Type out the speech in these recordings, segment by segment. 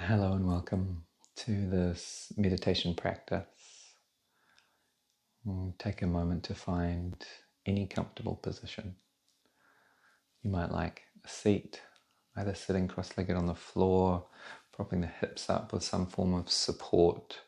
Hello and welcome to this meditation practice. Take a moment to find any comfortable position. You might like a seat, either sitting cross-legged on the floor, propping the hips up with some form of support,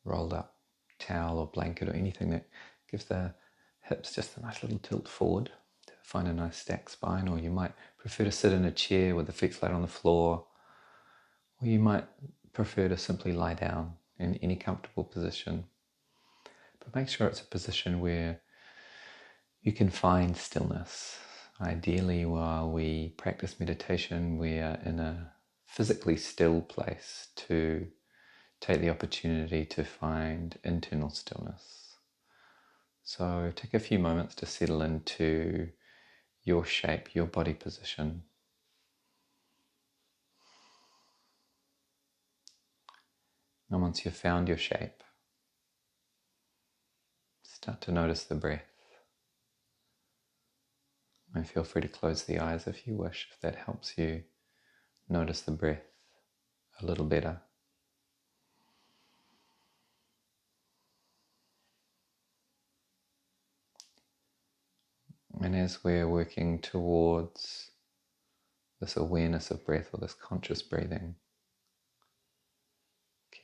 rolled up towel or blanket or anything that gives the hips just a nice little tilt forward to find a nice stacked spine. Or you might prefer to sit in a chair with the feet flat on the floor, or you might prefer to simply lie down in any comfortable position. But make sure it's a position where you can find stillness. Ideally, while we practice meditation, we are in a physically still place to take the opportunity to find internal stillness. So take a few moments to settle into your shape, your body position. And once you've found your shape, start to notice the breath. And feel free to close the eyes if you wish, if that helps you notice the breath a little better. And as we're working towards this awareness of breath or this conscious breathing,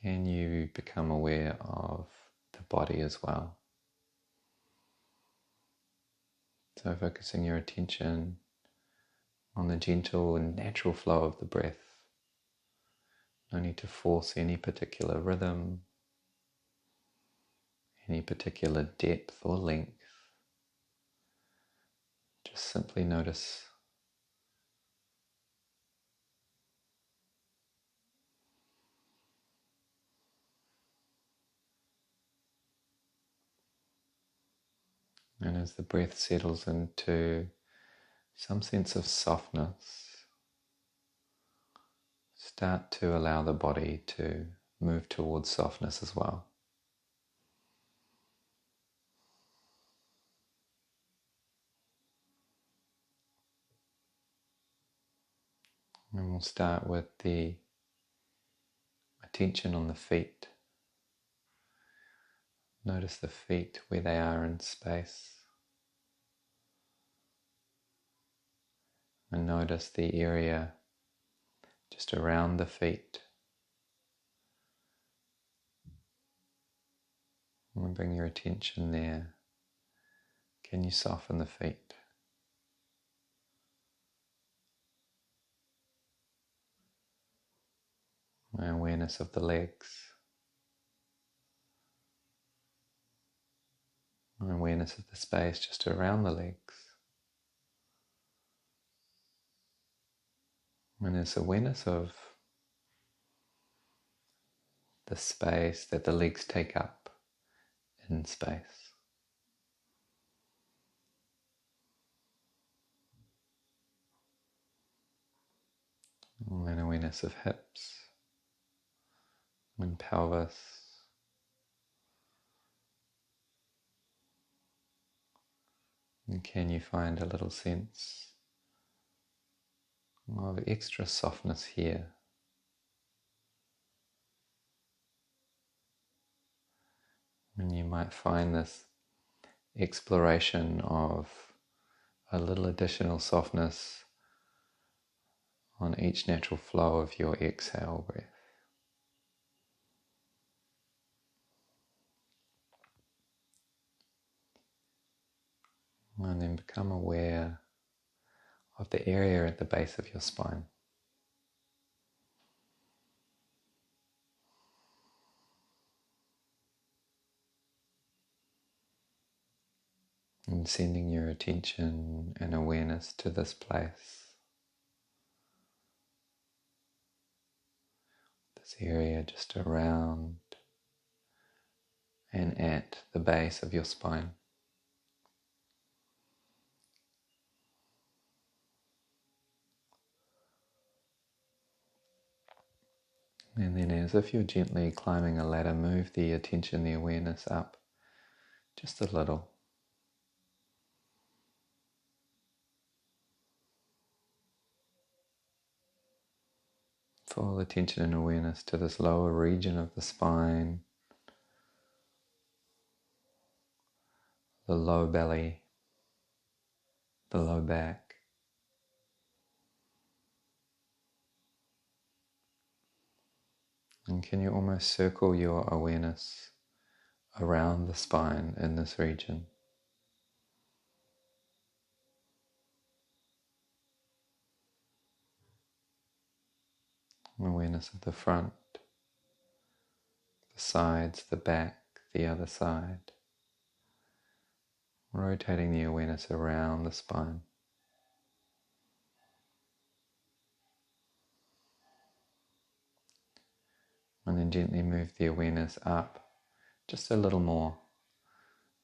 can you become aware of the body as well? So focusing your attention on the gentle and natural flow of the breath. No need to force any particular rhythm, any particular depth or length. Just simply notice and as the breath settles into some sense of softness, start to allow the body to move towards softness as well. And we'll start with the attention on the feet. Notice the feet where they are in space. And notice the area just around the feet. And bring your attention there. Can you soften the feet? My awareness of the legs. My awareness of the space just around the legs. And this awareness of the space that the legs take up in space. And awareness of hips and pelvis. And can you find a little sense of extra softness here? And you might find this exploration of a little additional softness on each natural flow of your exhale breath. And then become aware of the area at the base of your spine. And sending your attention and awareness to this place. This area just around and at the base of your spine. And then as if you're gently climbing a ladder, move the attention, the awareness up just a little. full attention and awareness to this lower region of the spine, the low belly, the low back. And can you almost circle your awareness around the spine in this region? Awareness of the front, the sides, the back, the other side. Rotating the awareness around the spine. And then gently move the awareness up just a little more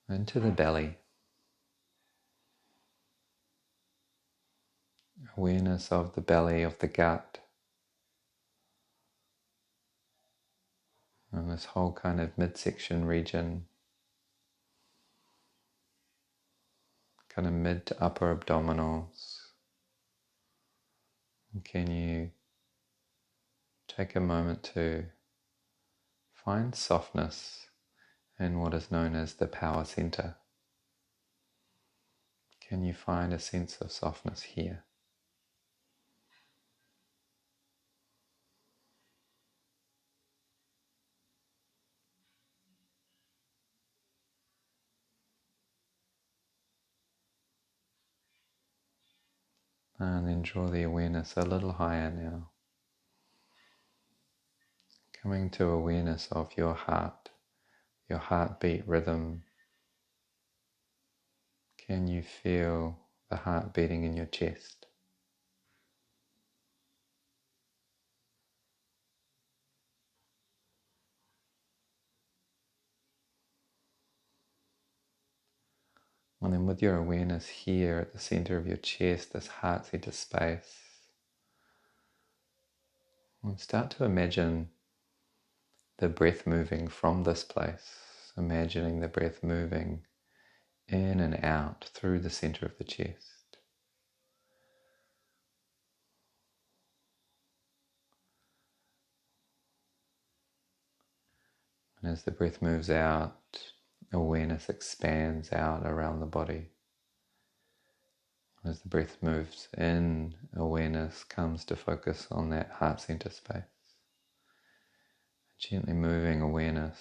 into the belly. Awareness of the belly, of the gut. And this whole kind of midsection region. Kind of mid to upper abdominals. And can you take a moment to find softness in what is known as the power center? Can you find a sense of softness here? And then draw the awareness a little higher now. Coming to awareness of your heart, your heartbeat rhythm. Can you feel the heart beating in your chest? And then with your awareness here at the center of your chest, this heart center space, and start to imagine the breath moving from this place, imagining the breath moving in and out through the center of the chest. And as the breath moves out, awareness expands out around the body. As the breath moves in, awareness comes to focus on that heart center space. Gently moving awareness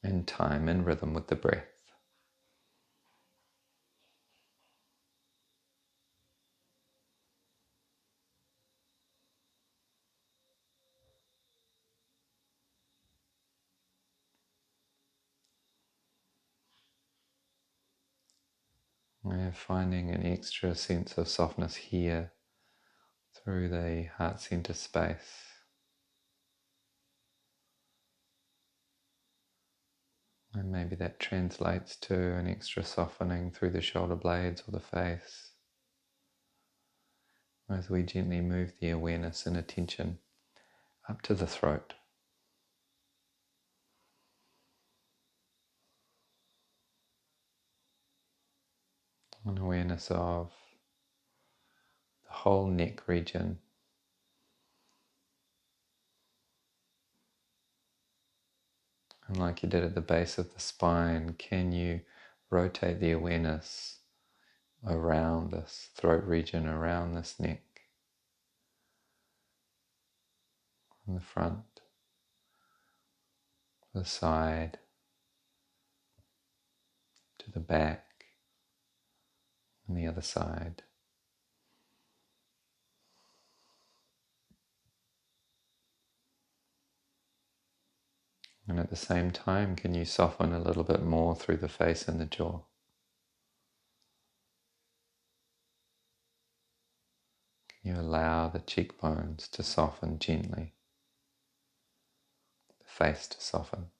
in time, in rhythm with the breath. We're finding an extra sense of softness here through the heart center space. And maybe that translates to an extra softening through the shoulder blades or the face. As we gently move the awareness and attention up to the throat. An awareness of the whole neck region. And like you did at the base of the spine, can you rotate the awareness around this throat region, around this neck, from the front, to the side, to the back, and the other side. And at the same time, can you soften a little bit more through the face and the jaw? Can you allow the cheekbones to soften gently, the face to soften?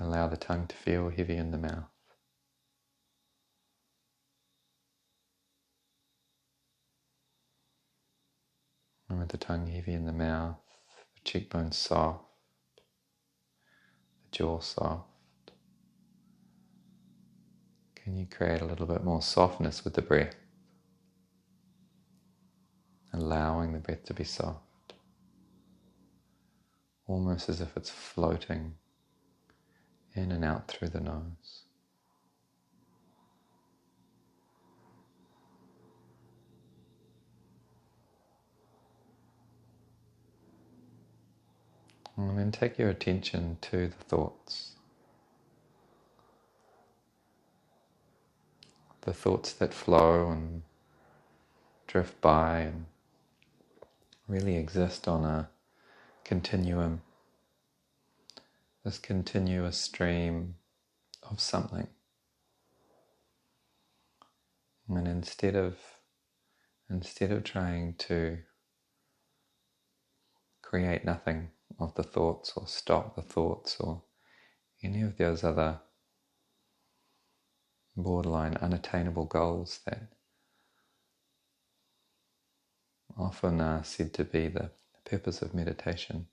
Allow the tongue to feel heavy in the mouth. And with the tongue heavy in the mouth, the cheekbones soft, the jaw soft, Can you create a little bit more softness with the breath? Allowing the breath to be soft, almost as if it's floating in and out through the nose. And then take your attention to the thoughts. The thoughts that flow and drift by and really exist on a continuum, this continuous stream of something. And instead of trying to create nothing of the thoughts or stop the thoughts or any of those other borderline unattainable goals that often are said to be the purpose of meditation,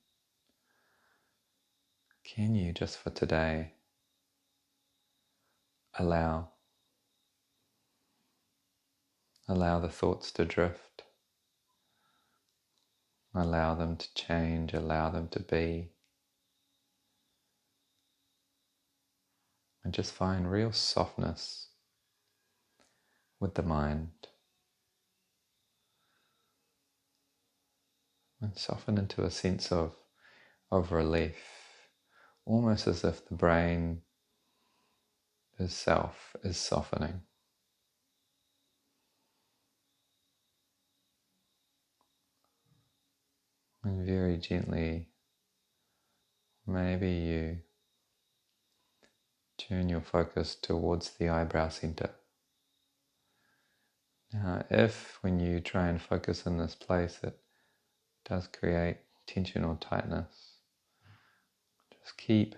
can you just for today allow the thoughts to drift, allow them to change, allow them to be, and just find real softness with the mind and soften into a sense of relief, almost as if the brain itself is softening. And very gently, maybe you turn your focus towards the eyebrow center. Now, if when you try and focus in this place it does create tension or tightness, just keep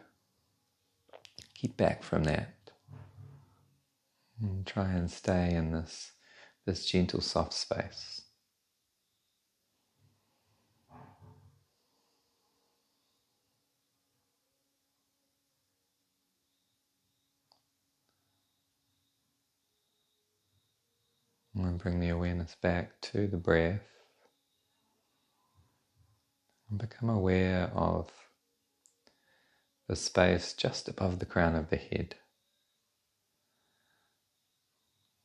back from that and try and stay in this gentle, soft space. And bring the awareness back to the breath and become aware of the space just above the crown of the head.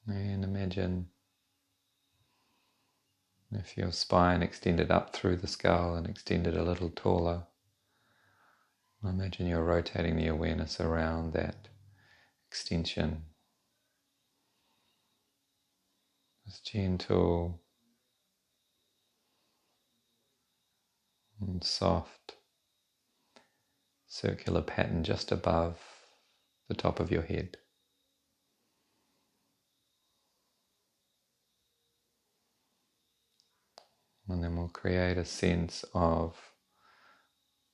And imagine if your spine extended up through the skull and extended a little taller. Imagine you're rotating the awareness around that extension. This gentle and soft circular pattern just above the top of your head. And then we'll create a sense of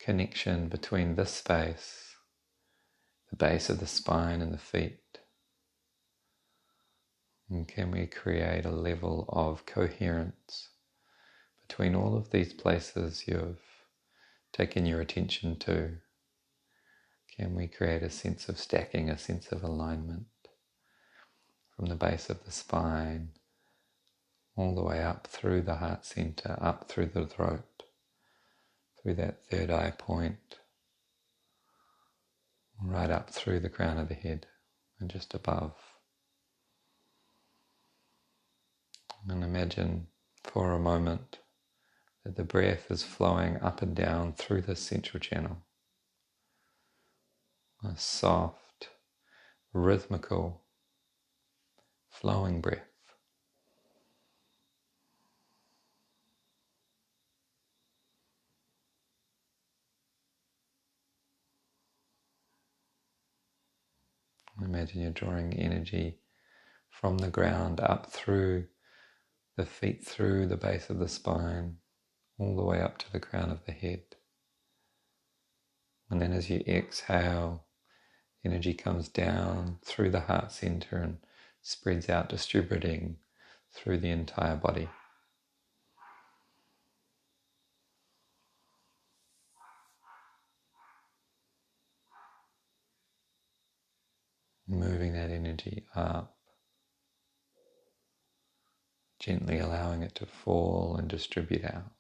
connection between this space, the base of the spine and the feet. And can we create a level of coherence between all of these places you've taken your attention to? Can we create a sense of stacking, a sense of alignment from the base of the spine all the way up through the heart center, up through the throat, through that third eye point, right up through the crown of the head and just above. And imagine for a moment that the breath is flowing up and down through this central channel. A soft, rhythmical, flowing breath. Imagine you're drawing energy from the ground up through the feet, through the base of the spine, all the way up to the crown of the head. And then as you exhale, energy comes down through the heart center and spreads out, distributing through the entire body. Moving that energy up, gently allowing it to fall and distribute out.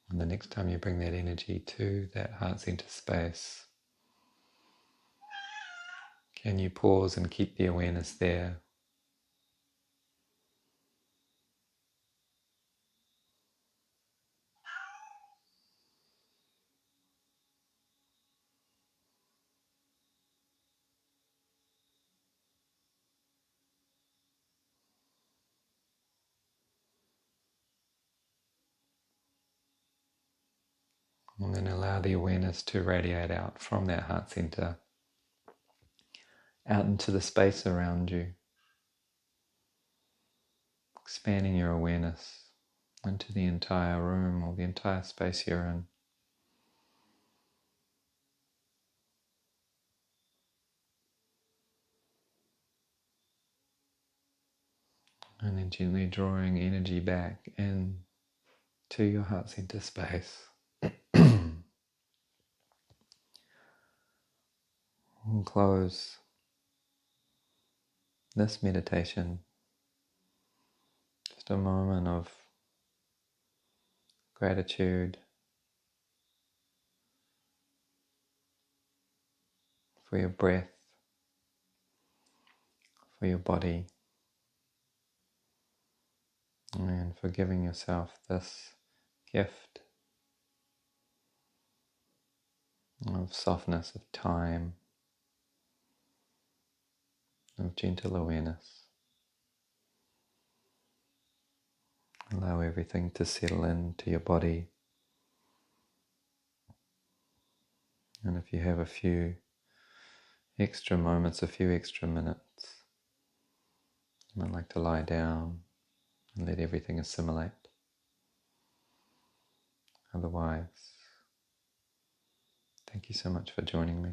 And the next time you bring that energy to that heart center space, can you pause and keep the awareness there? And then allow the awareness to radiate out from that heart center, out into the space around you, expanding your awareness into the entire room or the entire space you're in. And then gently drawing energy back in to your heart center space. And close this meditation, just a moment of gratitude for your breath, for your body, and for giving yourself this gift of softness, of time, of gentle awareness. Allow everything to settle into your body. And if you have a few extra moments, a few extra minutes, you might like to lie down and let everything assimilate. Otherwise, thank you so much for joining me.